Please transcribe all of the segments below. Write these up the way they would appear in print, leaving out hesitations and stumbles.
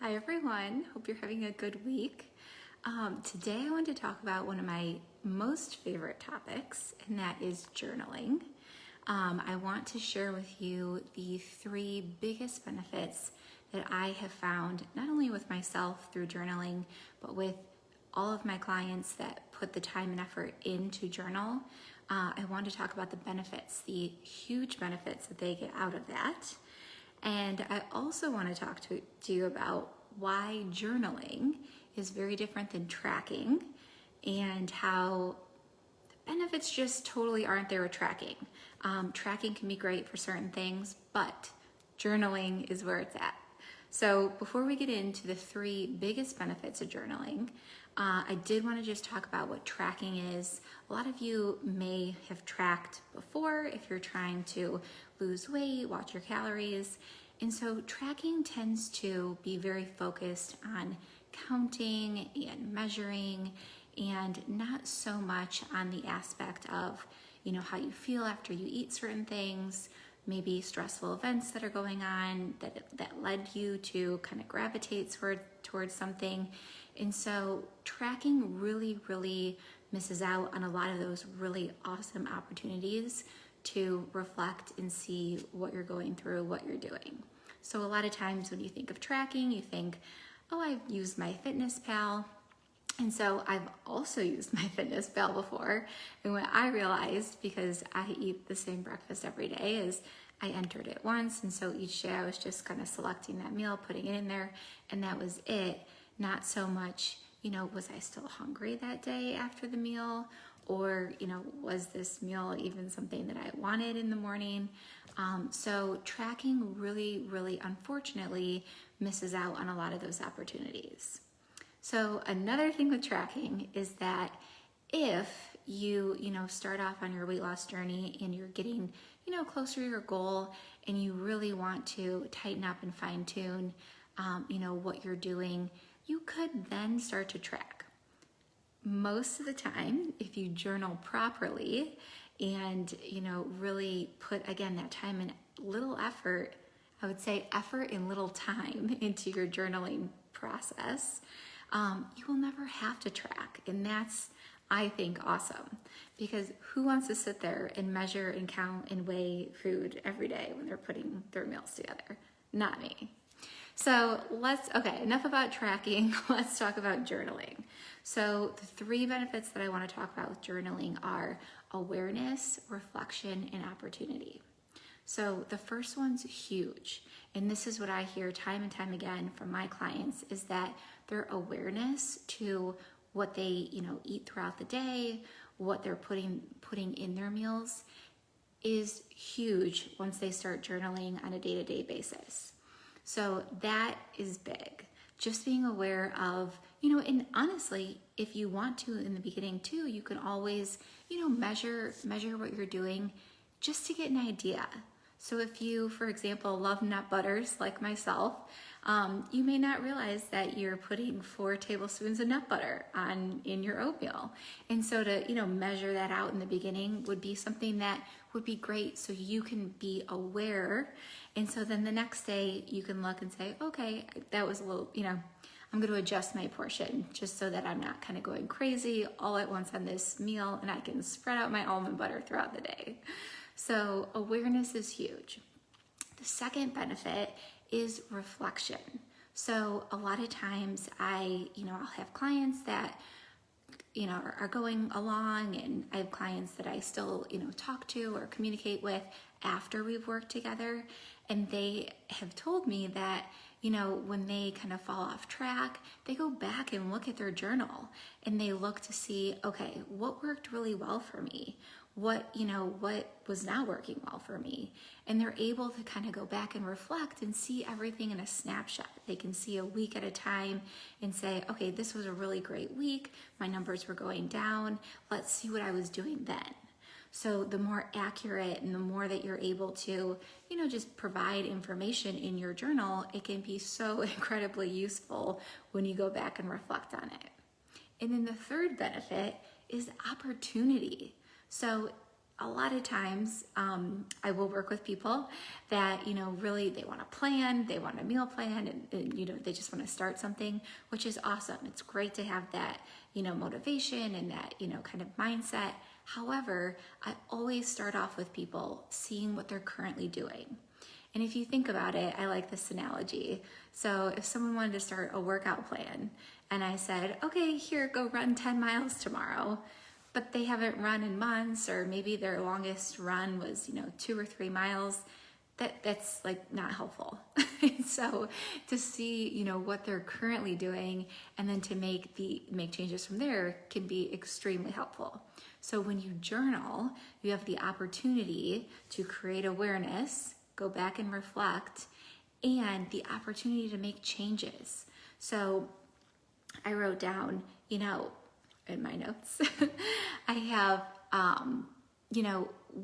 Hi everyone, hope you're having a good week. Today I want to talk about one of my most favorite topics, and that is journaling. I want to share with you the 3 biggest benefits that I have found, not only with myself through journaling, but with all of my clients that put the time and effort into journal. I want to talk about the benefits, the huge benefits that they get out of that. And I also want to talk to you about why journaling is very different than tracking and how the benefits just totally aren't there with tracking. Tracking can be great for certain things, but journaling is where it's at. So before we get into the 3 biggest benefits of journaling, I did want to just talk about what tracking is. A lot of you may have tracked before if you're trying to lose weight, watch your calories. And so tracking tends to be very focused on counting and measuring and not so much on the aspect of, how you feel after you eat certain things, maybe stressful events that are going on that led you to kind of gravitate towards something. And so tracking really misses out on a lot of those really awesome opportunities to reflect and see what you're going through, what you're doing. So a lot of times when you think of tracking, you think, oh, I've used MyFitnessPal. And so I've also used MyFitnessPal before. And what I realized, because I eat the same breakfast every day, is I entered it once. And so each day I was just kind of selecting that meal, putting it in there, and that was it. Not so much, was I still hungry that day after the meal? Or, was this meal even something that I wanted in the morning? So tracking really, unfortunately, misses out on a lot of those opportunities. So another thing with tracking is that if you, start off on your weight loss journey and you're getting, closer to your goal and you really want to tighten up and fine tune, what you're doing, you could then start to track. Most of the time, if you journal properly and, really put, again, that time and little effort, I would say effort and little time into your journaling process, you will never have to track. And that's, I think, awesome, because who wants to sit there and measure and count and weigh food every day when they're putting their meals together? Not me. So enough about tracking. Let's talk about journaling. So the 3 benefits that I want to talk about with journaling are awareness, reflection, and opportunity. So the first one's huge. And this is what I hear time and time again from my clients, is that their awareness to what they, eat throughout the day, what they're putting in their meals is huge once they start journaling on a day-to-day basis. So that is big. Just being aware of, and honestly, if you want to in the beginning too, you can always, measure what you're doing just to get an idea. So if you, for example, love nut butters like myself, you may not realize that you're putting 4 tablespoons of nut butter in your oatmeal. And so to, measure that out in the beginning would be something that would be great, so you can be aware. And so then the next day you can look and say, okay, that was a little, I'm going to adjust my portion just so that I'm not kind of going crazy all at once on this meal, and I can spread out my almond butter throughout the day. So awareness is huge. The second benefit is reflection. So a lot of times I'll have clients that, are going along, and I have clients that I still, talk to or communicate with after we've worked together. And they have told me that, when they kind of fall off track, they go back and look at their journal and they look to see, okay, what worked really well for me? What was not working well for me? And they're able to kind of go back and reflect and see everything in a snapshot. They can see a week at a time and say, okay, this was a really great week. My numbers were going down. Let's see what I was doing then. So the more accurate and the more that you're able to, just provide information in your journal, it can be so incredibly useful when you go back and reflect on it. And then the third benefit is opportunity. So a lot of times I will work with people that, really they want to plan, they want a meal plan, and they just want to start something, which is awesome. It's great to have that, motivation and that, kind of mindset. However, I always start off with people seeing what they're currently doing. And if you think about it, I like this analogy. So if someone wanted to start a workout plan and I said, okay, here, go run 10 miles tomorrow, but they haven't run in months, or maybe their longest run was, 2 or 3 miles, that's like not helpful. So to see, what they're currently doing and then to make changes from there can be extremely helpful. So when you journal, you have the opportunity to create awareness, go back and reflect, and the opportunity to make changes. So I wrote down, in my notes, I have,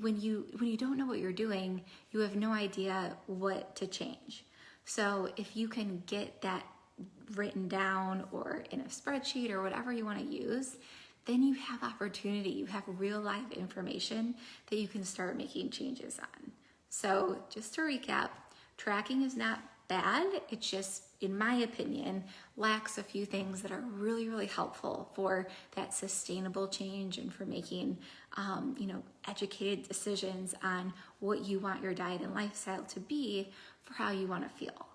when you don't know what you're doing, you have no idea what to change. So if you can get that written down or in a spreadsheet or whatever you want to use, then you have opportunity, you have real life information that you can start making changes on. So just to recap, tracking is not bad. It just, in my opinion, lacks a few things that are really, really helpful for that sustainable change and for making, educated decisions on what you want your diet and lifestyle to be for how you want to feel.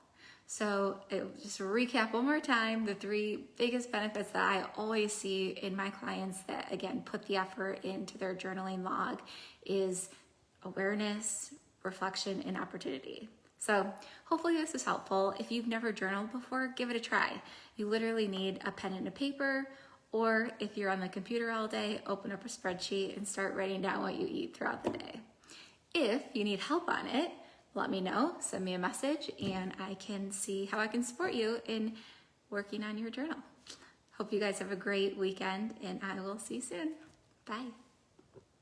So just to recap one more time, the 3 biggest benefits that I always see in my clients that, again, put the effort into their journaling log is awareness, reflection, and opportunity. So hopefully this is helpful. If you've never journaled before, give it a try. You literally need a pen and a paper, or if you're on the computer all day, open up a spreadsheet and start writing down what you eat throughout the day. If you need help on it, let me know, send me a message, and I can see how I can support you in working on your journal. Hope you guys have a great weekend, and I will see you soon. Bye.